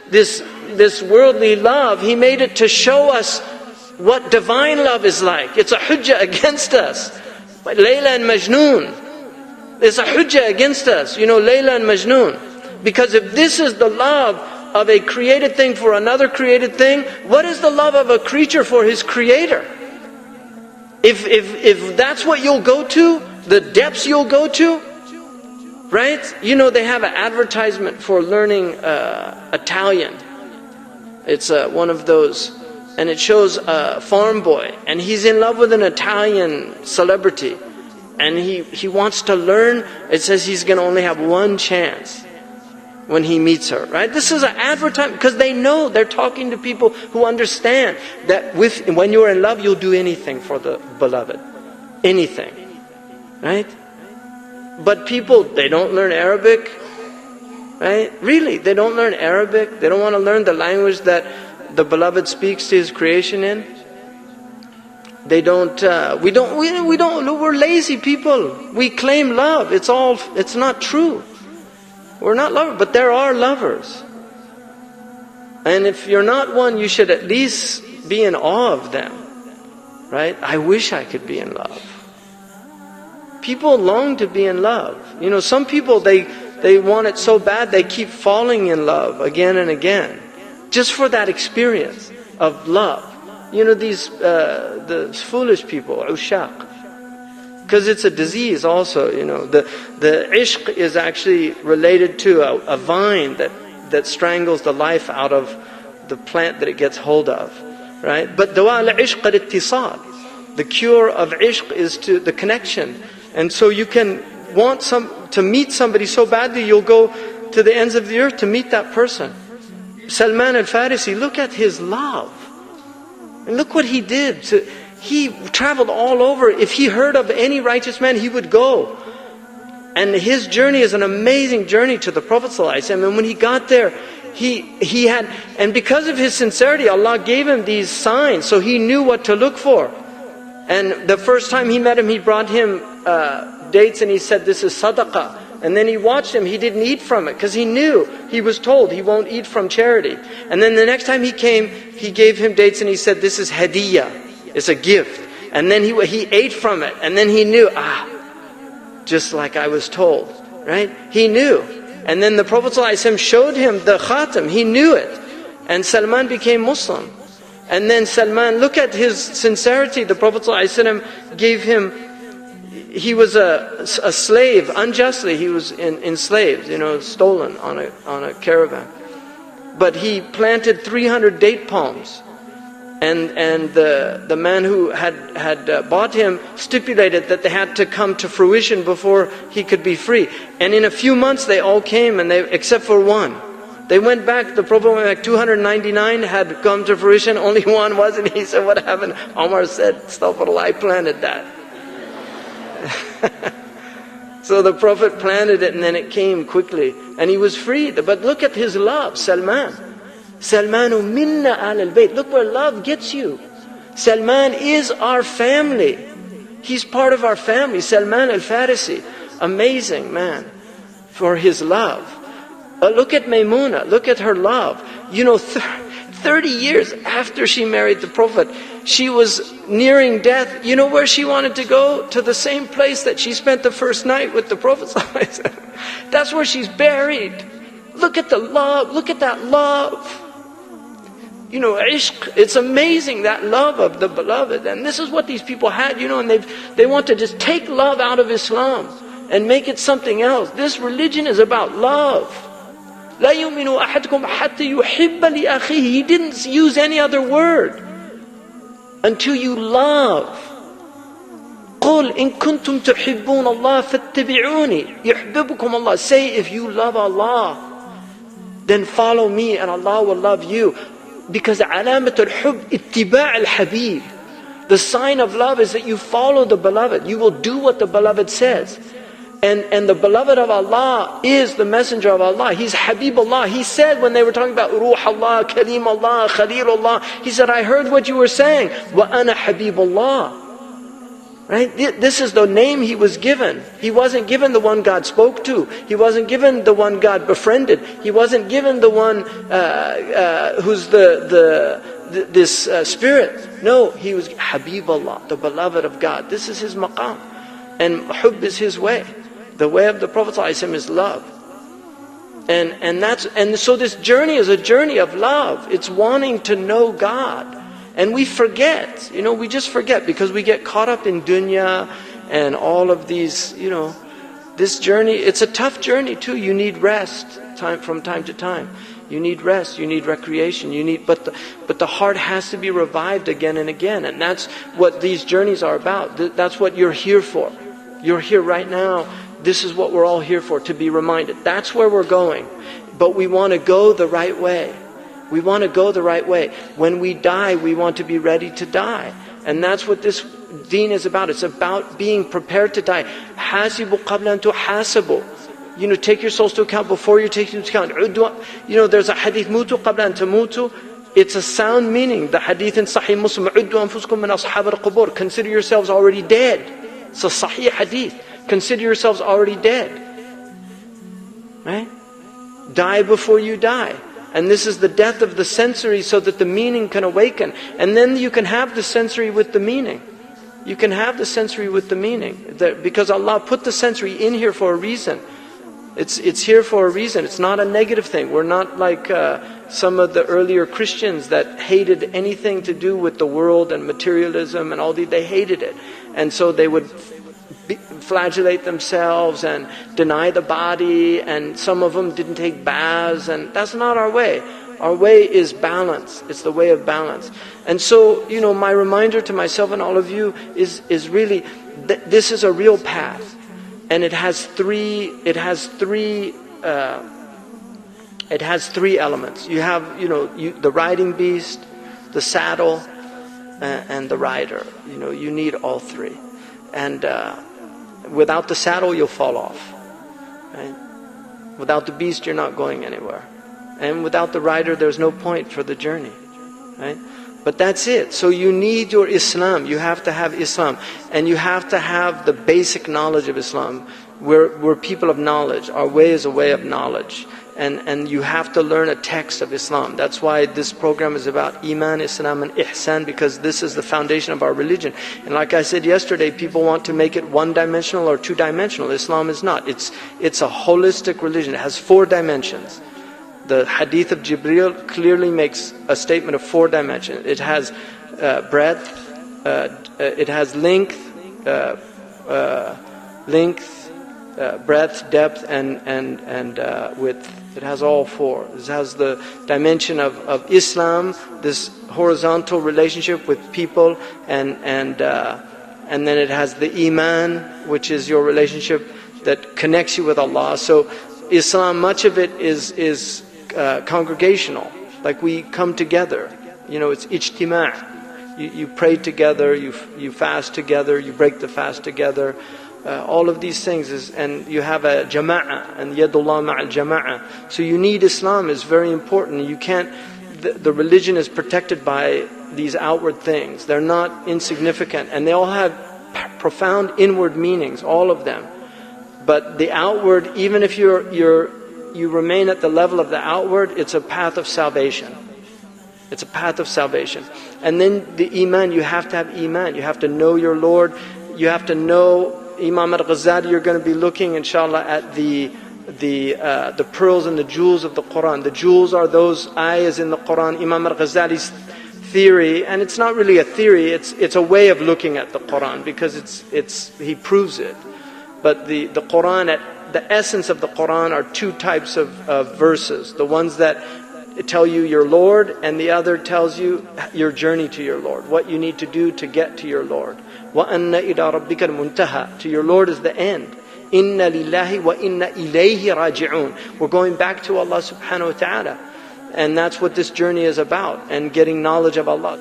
This worldly love, He made it to show us what divine love is like. It's a hujjah against us. Layla and Majnun. It's a hujjah against us. Layla and Majnun. Because if this is the love of a created thing for another created thing, what is the love of a creature for his creator? If that's what you'll go to, the depths you'll go to, right? They have an advertisement for learning Italian. It's one of those, and it shows a farm boy, and he's in love with an Italian celebrity, and he wants to learn. It says he's going to only have one chance when he meets her, right? This is an advertisement, because they know, they're talking to people who understand that when you're in love, you'll do anything for the beloved. Anything, right? But people, they don't learn Arabic, right? Really, they don't learn Arabic. They don't want to learn the language that the beloved speaks to His creation in. They don't, we're lazy people. We claim love. It's not true. We're not lovers, but there are lovers. And if you're not one, you should at least be in awe of them, right? I wish I could be in love. People long to be in love. Some people, they want it so bad, they keep falling in love again and again, just for that experience of love. The foolish people, ushaq. Because it's a disease also, The ishq is actually related to a vine that strangles the life out of the plant that it gets hold of, right? But dawa al-ishq al-ittisal. The cure of ishq is to the connection. And so you can want to meet somebody so badly, you'll go to the ends of the earth to meet that person. Salman al-Farisi, look at his love. And look what he did. He traveled all over. If he heard of any righteous man, he would go. And his journey is an amazing journey to the Prophet ﷺ. And when he got there, he had, and because of his sincerity, Allah gave him these signs, so he knew what to look for. And the first time he met him, he brought him dates, and he said, "This is sadaqah." And then he watched him, he didn't eat from it, because he knew, he was told he won't eat from charity. And then the next time he came, he gave him dates, and he said, "This is hadiyah, it's a gift." And then he ate from it, and then he knew, just like I was told, right? He knew. And then the Prophet ﷺ showed him the khatam, he knew it. And Salman became Muslim. And then Salman, look at his sincerity. The Prophet ﷺ gave him, he was a slave, unjustly, he was enslaved, stolen on a caravan. But he planted 300 date palms. And the man who had bought him stipulated that they had to come to fruition before he could be free. And in a few months they all came, and except for one. They went back, the Prophet went back, 299 had come to fruition, only one wasn't. He said, "What happened?" Omar said, "Astaghfirullah, I planted that." So the Prophet planted it, and then it came quickly. And he was freed. But look at his love, Salman. Salmanu minna al-bayt. Look where love gets you. Salman is our family. He's part of our family. Salman al-Farisi. Amazing man for his love. Look at Maymuna. Look at her love. 30 years after she married the Prophet, she was nearing death. You know where she wanted to go? To the same place that she spent the first night with the Prophet. That's where she's buried. Look at the love. Look at that love. Ishq, it's amazing, that love of the beloved. And this is what these people had, and they want to just take love out of Islam and make it something else. This religion is about love. لا يؤمن أحدكم حتى يحب لأخيه. He didn't use any other word. Until you love. قُلْ إِن كُنْتُمْ تُحِبُّونَ اللَّهَ فَاتَّبِعُونِي يُحْبِبُكُمْ اللَّهُ. Say, if you love Allah, then follow me and Allah will love you. Because علامة الحب اتباع الحبيب. The sign of love is that you follow the beloved. You will do what the beloved says. And the beloved of Allah is the messenger of Allah. He's Habibullah. He said when they were talking about Ruh Allah, Kalim Allah, Khalil Allah, he said, "I heard what you were saying. وَأَنَا Habibullah." Right? This is the name he was given. He wasn't given the one God spoke to. He wasn't given the one God befriended. He wasn't given the one who's this spirit. No, he was Habibullah, the beloved of God. This is his maqam. And hubb is his way. The way of the Prophet ﷺ is love. And so this journey is a journey of love. It's wanting to know God. And we forget, we just forget because we get caught up in dunya and all of these, this journey, it's a tough journey too. You need rest from time to time. You need rest, you need recreation, but the heart has to be revived again and again. And that's what these journeys are about. That's what you're here for. You're here right now. This is what we're all here for, to be reminded. That's where we're going. But we want to go the right way. We want to go the right way. When we die, we want to be ready to die. And that's what this deen is about. It's about being prepared to die. Hasibu qabla an tuhasabu. Take your souls to account before you take into account. There's a hadith, mutu qabla an tamutu. It's a sound meaning. The hadith in Sahih Muslim, uddu anfusakum min ashab al-qubur. Consider yourselves already dead. It's a Sahih hadith. Consider yourselves already dead. Right? Die before you die. And this is the death of the sensory so that the meaning can awaken. And then you can have the sensory with the meaning. You can have the sensory with the meaning. Because Allah put the sensory in here for a reason. It's here for a reason. It's not a negative thing. We're not like some of the earlier Christians that hated anything to do with the world and materialism and all these. They hated it. And so they would flagellate themselves and deny the body, and some of them didn't take baths, and that's not our way. Our way is balance. It's the way of balance. And so, my reminder to myself and all of you is really this is a real path, and it has three elements. You have the riding beast, the saddle, and the rider. You need all three. And without the saddle, you'll fall off. Right? Without the beast, you're not going anywhere. And without the rider, there's no point for the journey. Right? But that's it. So you need your Islam. You have to have Islam. And you have to have the basic knowledge of Islam. We're people of knowledge. Our way is a way of knowledge. And you have to learn a text of Islam. That's why this program is about Iman, Islam and Ihsan, because this is the foundation of our religion. And like I said yesterday, people want to make it one-dimensional or two-dimensional. Islam is not. It's a holistic religion. It has 4 dimensions. The hadith of Jibreel clearly makes a statement of 4 dimensions. It has breadth, it has length, breadth, depth, and width. It has all 4. It has the dimension of Islam, this horizontal relationship with people, and then it has the Iman, which is your relationship that connects you with Allah. So Islam, much of it is congregational. Like we come together. It's ijtima'. You pray together, you fast together, you break the fast together. All of these things and you have a jama'ah, and yadullah ma'al jama'ah. So you need Islam is very important. You can't. The religion is protected by these outward things. They're not insignificant, and they all have profound inward meanings, all of them. But the outward, even if you remain at the level of the outward, it's a path of salvation. It's a path of salvation. And then the Iman, you have to have Iman. You have to know your Lord. You have to know Imam al-Ghazali. You're going to be looking, inshallah, at the pearls and the jewels of the Quran. The jewels are those ayahs in the Quran. Imam al-Ghazali's theory, and it's not really a theory. It's a way of looking at the Quran, because he proves it. But the Quran, the essence of the Quran are 2 types of verses. The ones that tell you your Lord, and the other tells you your journey to your Lord, what you need to do to get to your Lord. وَأَنَّ إِلَىٰ رَبِّكَ الْمُنْتَهَى. To your Lord is the end. إِنَّ لِلَّهِ وَإِنَّ إِلَيْهِ رَاجِعُونَ. We're going back to Allah subhanahu wa ta'ala. And that's what this journey is about, and getting knowledge of Allah.